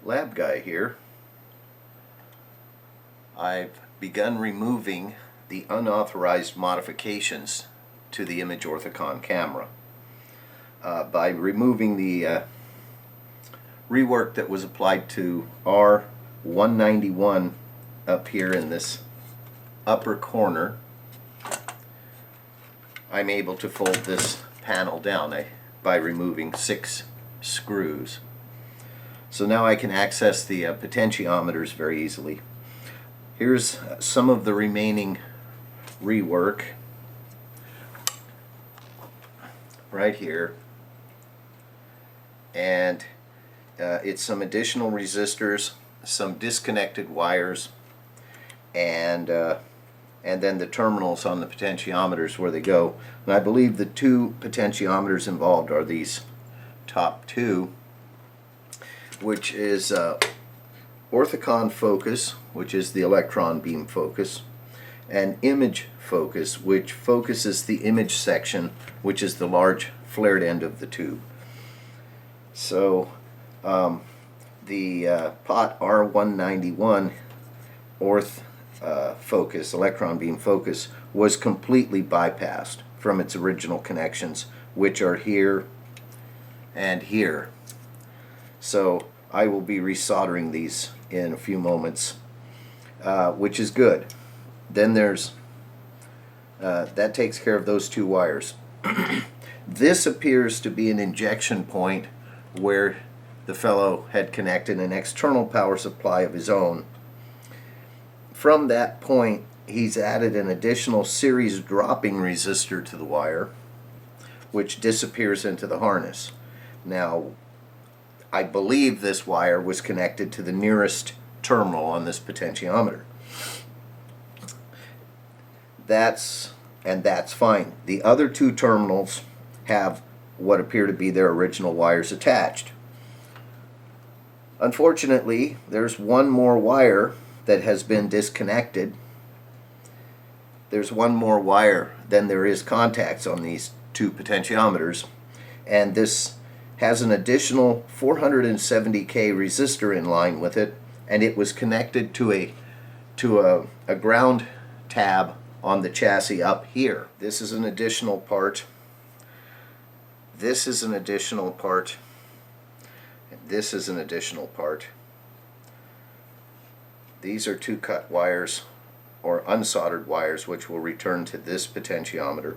Lab Guy here. I've begun removing the unauthorized modifications to the image Orthicon camera by removing the rework that was applied to R191 up here in this upper corner. I'm able to fold this panel down by removing 6 screws. So now I can access the potentiometers very easily. Here's some of the remaining rework right here, and it's some additional resistors, some disconnected wires, and then the terminals on the potentiometers where they go. And I believe the 2 potentiometers involved are these top 2, which is Orthicon focus, which is the electron beam focus, and image focus, which focuses the image section, which is the large flared end of the tube. So the pot R191 orth focus, electron beam focus, was completely bypassed from its original connections, which are here and here. So I will be resoldering these in a few moments, which is good. Then there's that takes care of those 2 wires. This appears to be an injection point where the fellow had connected an external power supply of his own. From that point, he's added an additional series dropping resistor to the wire, which disappears into the harness. Now, I believe this wire was connected to the nearest terminal on this potentiometer. That's fine. The other 2 terminals have what appear to be their original wires attached. Unfortunately, there's one more wire that has been disconnected. There's one more wire than there is contacts on these 2 potentiometers, and this has an additional 470K resistor in line with it, and it was connected to a ground tab on the chassis up here. This is an additional part. This is an additional part. And this is an additional part. These are 2 cut wires, or unsoldered wires, which will return to this potentiometer.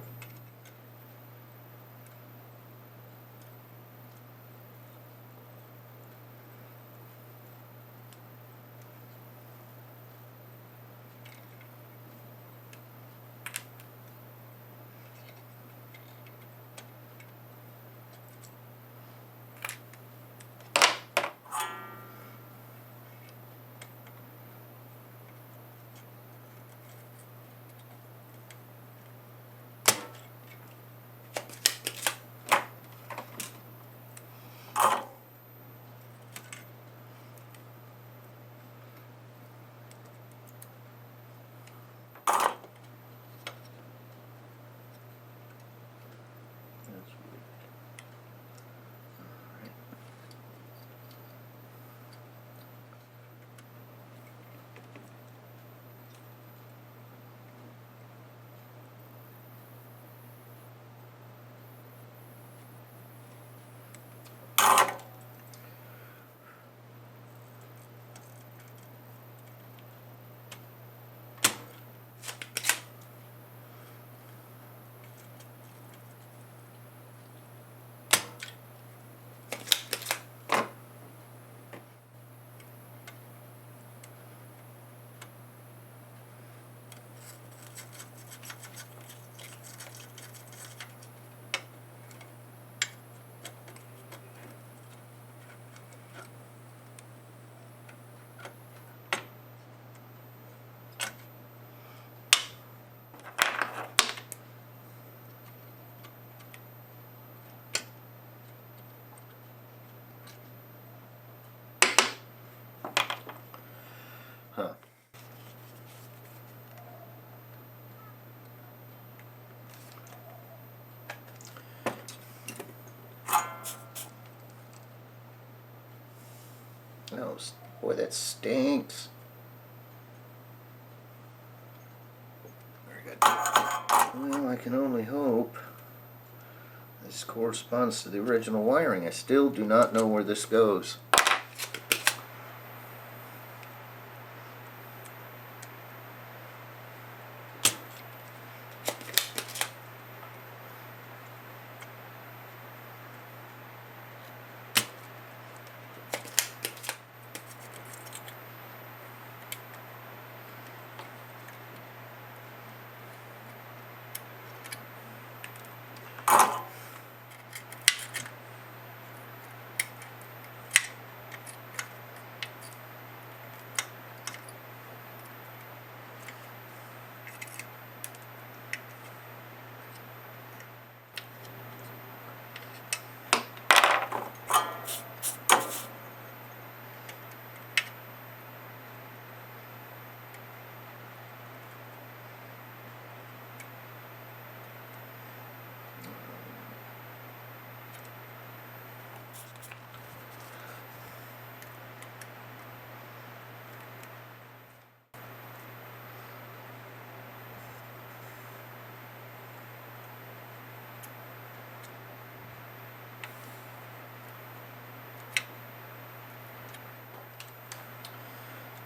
Oh, boy, that stinks. Very good. Well, I can only hope this corresponds to the original wiring. I still do not know where this goes.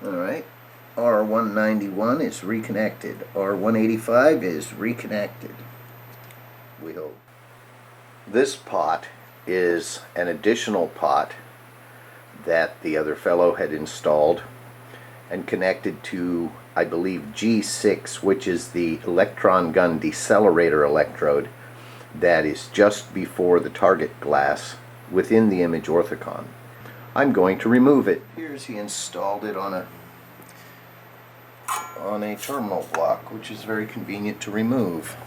Alright, R191 is reconnected. R185 is reconnected. We hope. This pot is an additional pot that the other fellow had installed and connected to, I believe, G6, which is the electron gun decelerator electrode that is just before the target glass within the image Orthicon. I'm going to remove it. Here's he installed it on a terminal block, which is very convenient to remove.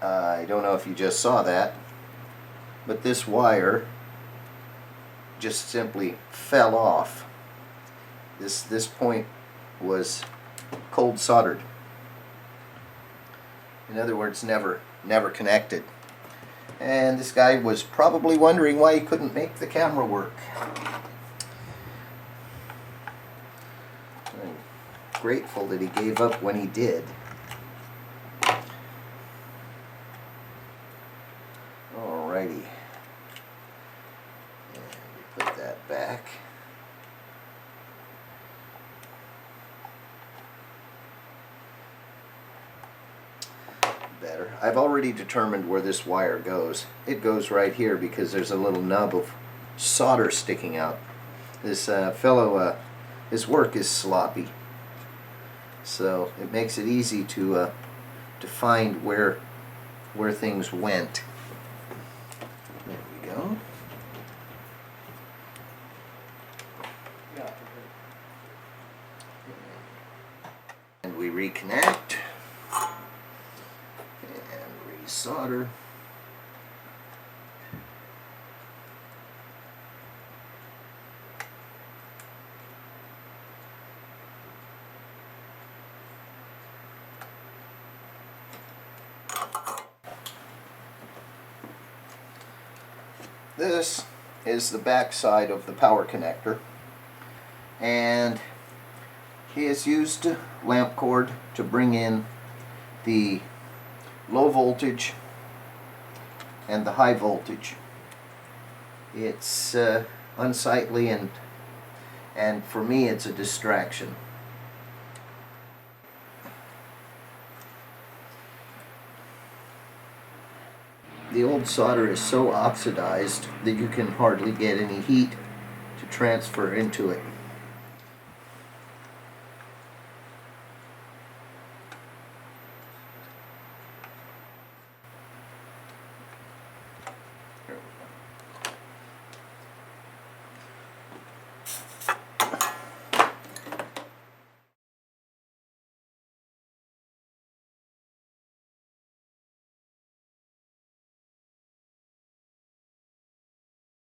I don't know if you just saw that, but this wire just simply fell off. This point was cold soldered. In other words, never connected. And this guy was probably wondering why he couldn't make the camera work. I'm grateful that he gave up when he did. Alrighty. And we put that back. Better. I've already determined where this wire goes. It goes right here because there's a little nub of solder sticking out. This fellow, his work is sloppy, so it makes it easy to find where things went. There we go. And we reconnect. Solder. This is the back side of the power connector, and he has used lamp cord to bring in the low voltage and the high voltage. It's unsightly, and for me it's a distraction. The old solder is so oxidized that you can hardly get any heat to transfer into it.